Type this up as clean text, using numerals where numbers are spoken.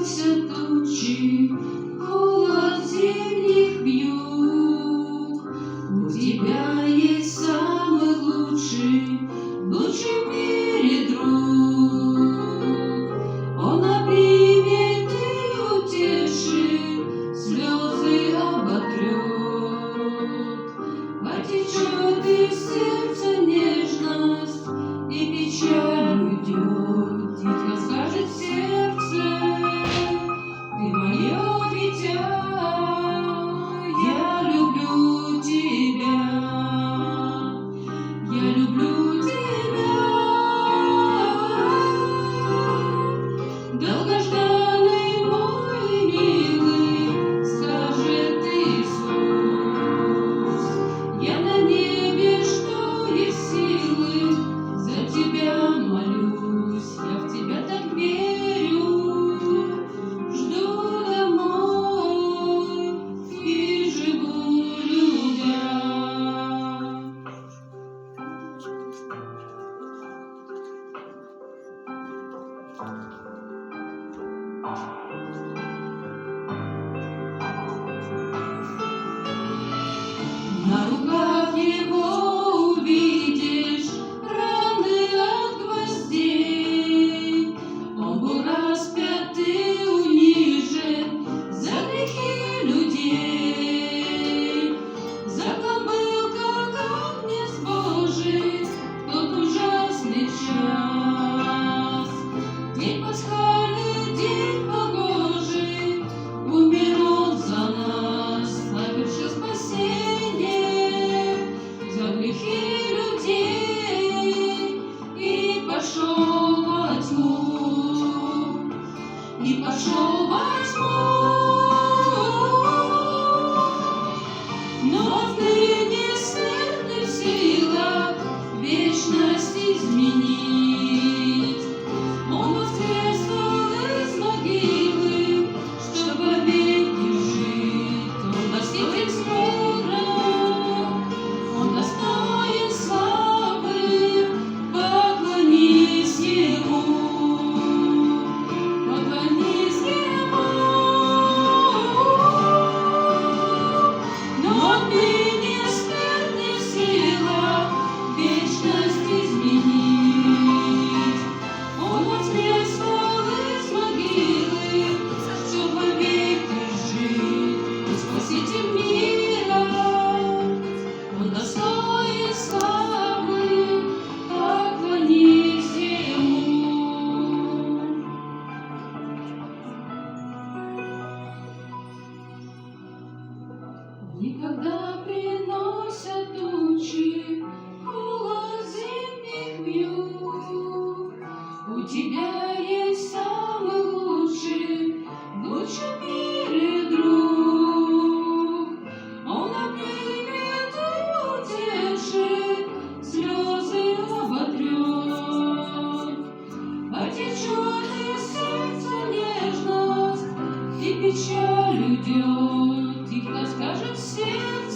бойся тучи, холод зимних вьюг. У тебя есть самый лучший в мире друг. Он обнимет и утешит, слезы оботрет. Потечет из сердца нежность, и печаль уйдет. Тихо скажет сердце: ты мое дитя, я люблю тебя, я люблю тебя. Долгожданный мой милый, скажет Иисус: я на небе, что есть силы, за тебя молюсь, я в тебя так верю, жду домой и живу любя. На руках его увидишь раны от гвоздей. Он был распят и унижен за грехи людей. Закон был, как агнец Божий, в тот ужасный час. День пасхальный, день погожий, умер он за нас, совершил спасение за грехи людей. И пошел во тьму, и пошел во тьму. Но отныне смертных сила вечность изменить. Он воскресил из могилы, чтобы веки жить. Он достоин срока, он достоин славы. Поклонись ему, поклонись ему. Но отныне смертных сила вечность изменить. Он воскресил из могилы, чтобы веки жить. Он спаситель мира, он достоин славы. Поклонись ему. Никогда приносят тучи, холод зимних вьюг. У тебя есть самый лучший в мире друг. Он обнимет и утешит, слезы оботрет. Потечет из сердца нежность, и печаль уйдет. Тихо скажет сердце: